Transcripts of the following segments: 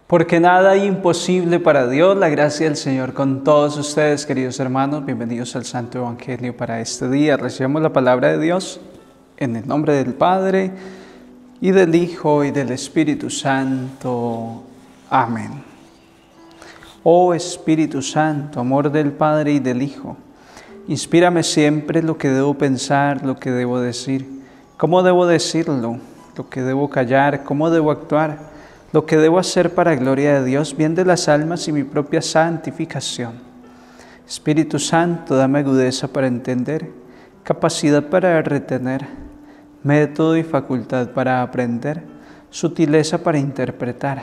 Porque nada hay imposible para Dios. La gracia del Señor con todos ustedes, queridos hermanos. Bienvenidos al Santo Evangelio para este día. Recibamos la palabra de Dios en el nombre del Padre, y del Hijo, y del Espíritu Santo. Amén. Oh Espíritu Santo, amor del Padre y del Hijo, inspírame siempre lo que debo pensar, lo que debo decir, cómo debo decirlo, lo que debo callar, cómo debo actuar, lo que debo hacer para gloria de Dios, bien de las almas y mi propia santificación. Espíritu Santo, dame agudeza para entender, capacidad para retener, método y facultad para aprender, sutileza para interpretar,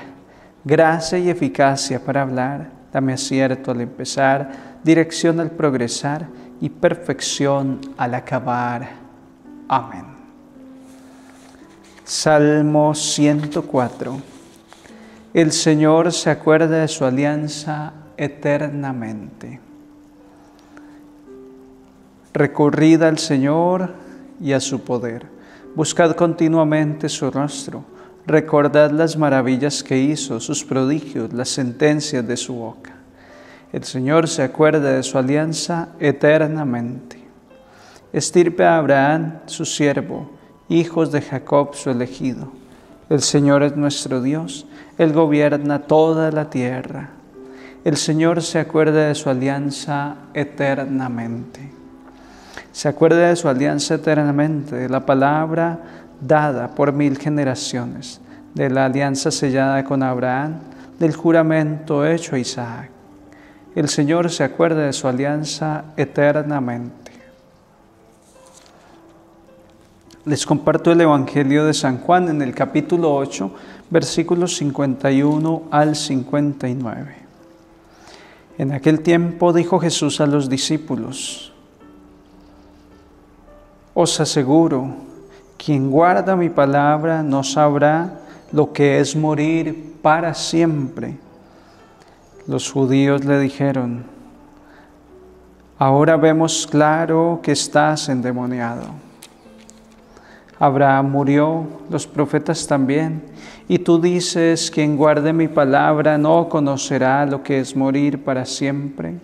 gracia y eficacia para hablar, dame acierto al empezar, dirección al progresar y perfección al acabar. Amén. Salmo 104. El Señor se acuerda de su alianza eternamente. Recurrid al Señor y a su poder. Buscad continuamente su rostro. Recordad las maravillas que hizo, sus prodigios, las sentencias de su boca. El Señor se acuerda de su alianza eternamente. Estirpe a Abraham, su siervo, hijos de Jacob, su elegido. El Señor es nuestro Dios, Él gobierna toda la tierra. El Señor se acuerda de su alianza eternamente. Se acuerda de su alianza eternamente, de la palabra dada por 1000 generaciones, de la alianza sellada con Abraham, del juramento hecho a Isaac. El Señor se acuerda de su alianza eternamente. Les comparto el Evangelio de San Juan en el capítulo 8, versículos 51 al 59. En aquel tiempo dijo Jesús a los discípulos: Os aseguro, quien guarda mi palabra no sabrá lo que es morir para siempre. Los judíos le dijeron: Ahora vemos claro que estás endemoniado. Abraham murió, los profetas también, y tú dices: quien guarde mi palabra no conocerá lo que es morir para siempre.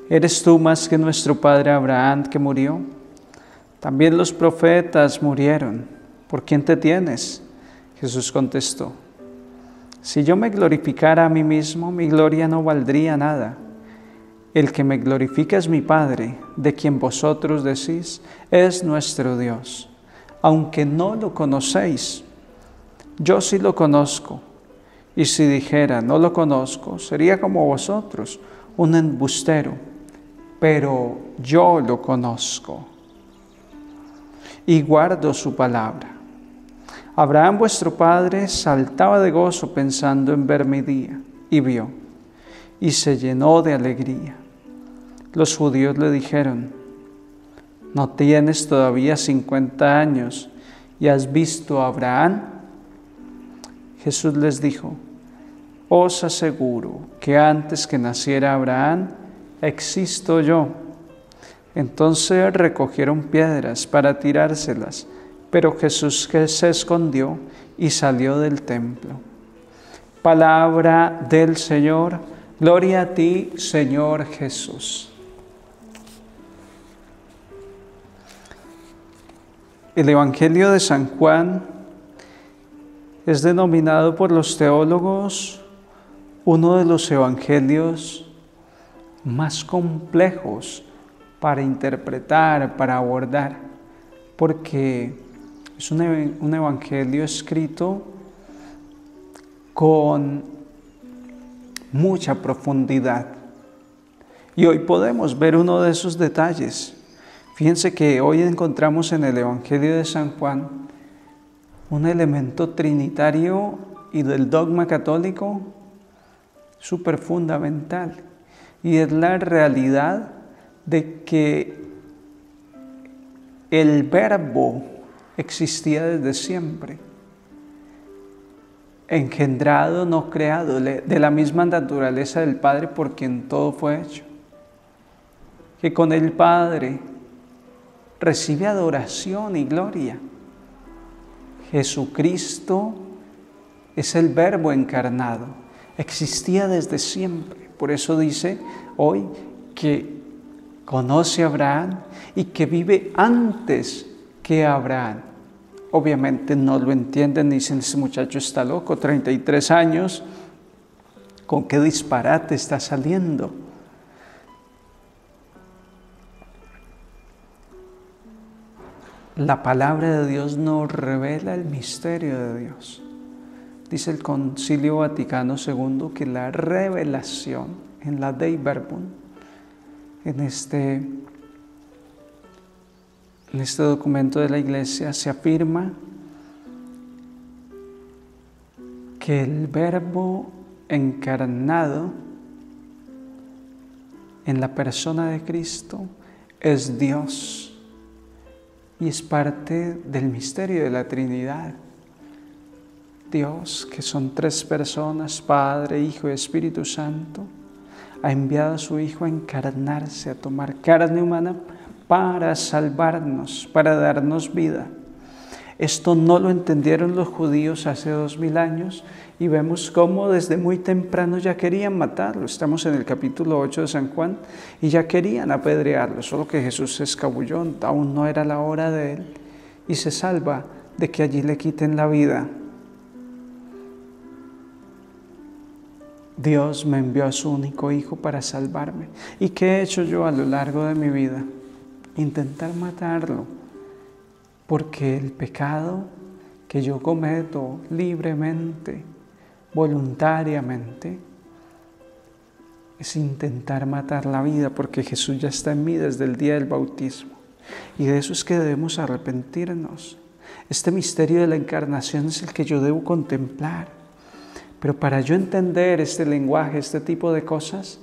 ¿Eres tú más que nuestro padre Abraham, que murió? También los profetas murieron. ¿Por quién te tienes? Jesús contestó: Si yo me glorificara a mí mismo, mi gloria no valdría nada. El que me glorifica es mi Padre, de quien vosotros decís, es nuestro Dios. Aunque no lo conocéis, yo sí lo conozco. Y si dijera, no lo conozco, sería como vosotros, un embustero. Pero yo lo conozco y guardo su palabra. Abraham, vuestro padre, saltaba de gozo pensando en ver mi día, y vio, y se llenó de alegría. Los judíos le dijeron: ¿No tienes todavía 50 años y has visto a Abraham? Jesús les dijo: Os aseguro que antes que naciera Abraham, existo yo. Entonces recogieron piedras para tirárselas, pero Jesús se escondió y salió del templo. Palabra del Señor. Gloria a ti, Señor Jesús. El Evangelio de San Juan es denominado por los teólogos uno de los evangelios más complejos para interpretar, para abordar, porque es un evangelio escrito con mucha profundidad. Y hoy podemos ver uno de esos detalles. Fíjense que hoy encontramos en el Evangelio de San Juan un elemento trinitario y del dogma católico súper fundamental, y es la realidad de que el Verbo existía desde siempre, engendrado, no creado, de la misma naturaleza del Padre por quien todo fue hecho, que con el Padre recibe adoración y gloria. Jesucristo es el Verbo encarnado, existía desde siempre. Por eso dice hoy que conoce a Abraham y que vive antes que Abraham. Obviamente no lo entienden, dicen, ese muchacho está loco, 33 años, ¿con qué disparate está saliendo? La palabra de Dios nos revela el misterio de Dios. Dice el Concilio Vaticano II que la revelación en la Dei Verbum, en este documento de la Iglesia, se afirma que el Verbo encarnado en la persona de Cristo es Dios y es parte del misterio de la Trinidad. Dios, que son tres personas, Padre, Hijo y Espíritu Santo, ha enviado a su Hijo a encarnarse, a tomar carne humana para salvarnos, para darnos vida. Esto no lo entendieron los judíos hace 2000 años y vemos cómo desde muy temprano ya querían matarlo. Estamos en el capítulo 8 de San Juan y ya querían apedrearlo, solo que Jesús se escabulló, aún no era la hora de él y se salva de que allí le quiten la vida. Dios me envió a su único Hijo para salvarme. ¿Y qué he hecho yo a lo largo de mi vida? Intentar matarlo, porque el pecado que yo cometo libremente, voluntariamente, es intentar matar la vida, porque Jesús ya está en mí desde el día del bautismo. Y de eso es que debemos arrepentirnos. Este misterio de la encarnación es el que yo debo contemplar. Pero para yo entender este lenguaje, este tipo de cosas,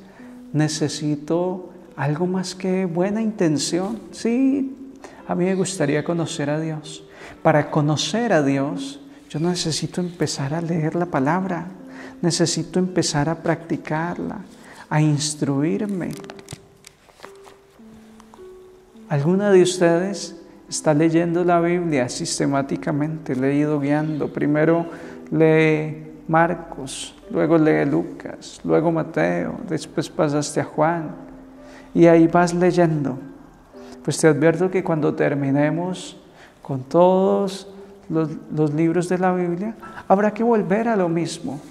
necesito algo más que buena intención. Sí, a mí me gustaría conocer a Dios. Para conocer a Dios, yo necesito empezar a leer la palabra, necesito empezar a practicarla, a instruirme. ¿Alguna de ustedes está leyendo la Biblia sistemáticamente? Le he ido guiando. Primero lee Marcos, luego lee Lucas, luego Mateo, después pasaste a Juan y ahí vas leyendo. Pues te advierto que cuando terminemos con todos los libros de la Biblia, habrá que volver a lo mismo.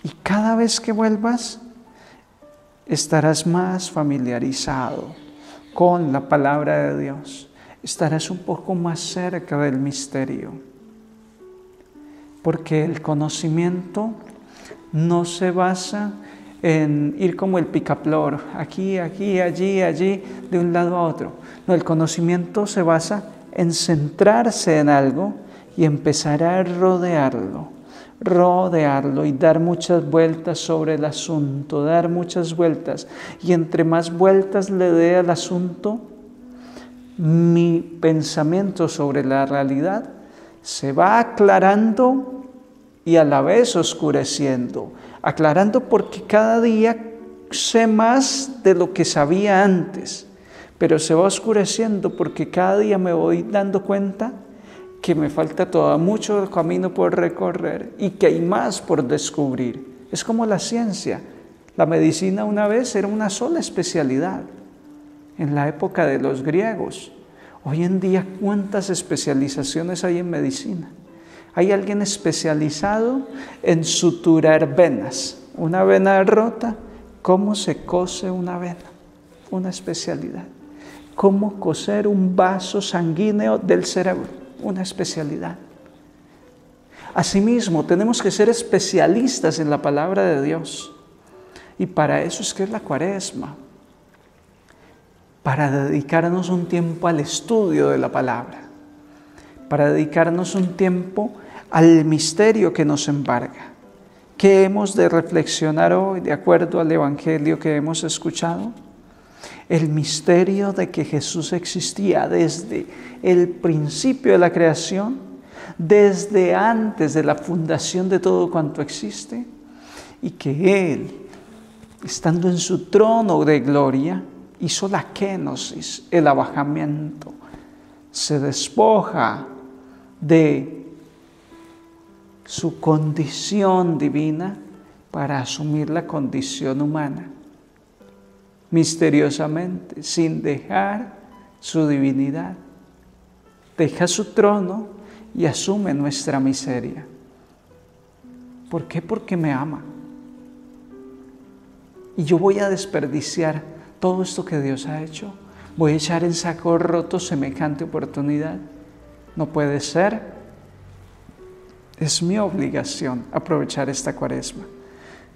Y cada vez que vuelvas, estarás más familiarizado con la palabra de Dios. Estarás un poco más cerca del misterio. Porque el conocimiento no se basa en ir como el picaflor, aquí, aquí, allí, allí, de un lado a otro. No, el conocimiento se basa en centrarse en algo y empezar a rodearlo y dar muchas vueltas sobre el asunto, dar muchas vueltas. Y entre más vueltas le dé al asunto, mi pensamiento sobre la realidad se va aclarando y a la vez oscureciendo. Aclarando porque cada día sé más de lo que sabía antes, pero se va oscureciendo porque cada día me voy dando cuenta que me falta todavía mucho camino por recorrer y que hay más por descubrir. Es como la ciencia. La medicina una vez era una sola especialidad, en la época de los griegos. Hoy en día, ¿cuántas especializaciones hay en medicina? Hay alguien especializado en suturar venas. Una vena rota, ¿cómo se cose una vena? Una especialidad. ¿Cómo coser un vaso sanguíneo del cerebro? Una especialidad. Asimismo, tenemos que ser especialistas en la palabra de Dios. Y para eso es que es la Cuaresma. Para dedicarnos un tiempo al estudio de la palabra. Para dedicarnos un tiempo al misterio que nos embarga. ¿Qué hemos de reflexionar hoy de acuerdo al Evangelio que hemos escuchado? El misterio de que Jesús existía desde el principio de la creación, desde antes de la fundación de todo cuanto existe, y que Él, estando en su trono de gloria, hizo la kénosis, el abajamiento, se despoja de su condición divina para asumir la condición humana, misteriosamente, sin dejar su divinidad. Deja su trono y asume nuestra miseria. ¿Por qué? Porque me ama. Y yo voy a desperdiciar todo esto que Dios ha hecho. Voy a echar en saco roto semejante oportunidad. No puede ser. Es mi obligación aprovechar esta Cuaresma.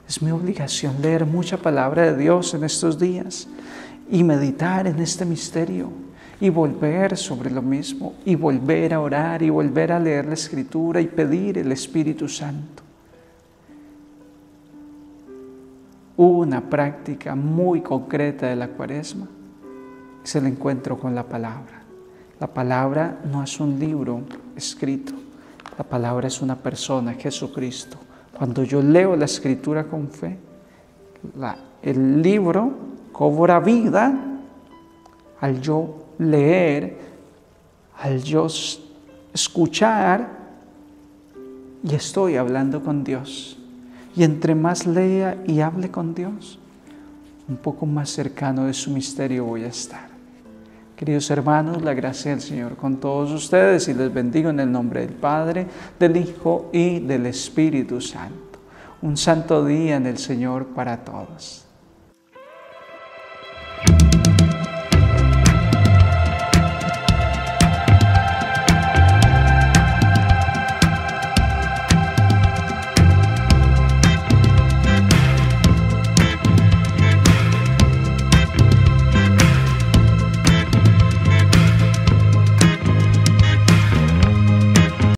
Es mi obligación leer mucha palabra de Dios en estos días y meditar en este misterio y volver sobre lo mismo y volver a orar y volver a leer la Escritura y pedir el Espíritu Santo. Una práctica muy concreta de la Cuaresma es el encuentro con la palabra. La palabra no es un libro escrito, la palabra es una persona, Jesucristo. Cuando yo leo la Escritura con fe, el libro cobra vida al yo leer, al yo escuchar, y estoy hablando con Dios. Y entre más lea y hable con Dios, un poco más cercano de su misterio voy a estar. Queridos hermanos, la gracia del Señor con todos ustedes y les bendigo en el nombre del Padre, del Hijo y del Espíritu Santo. Un santo día en el Señor para todos.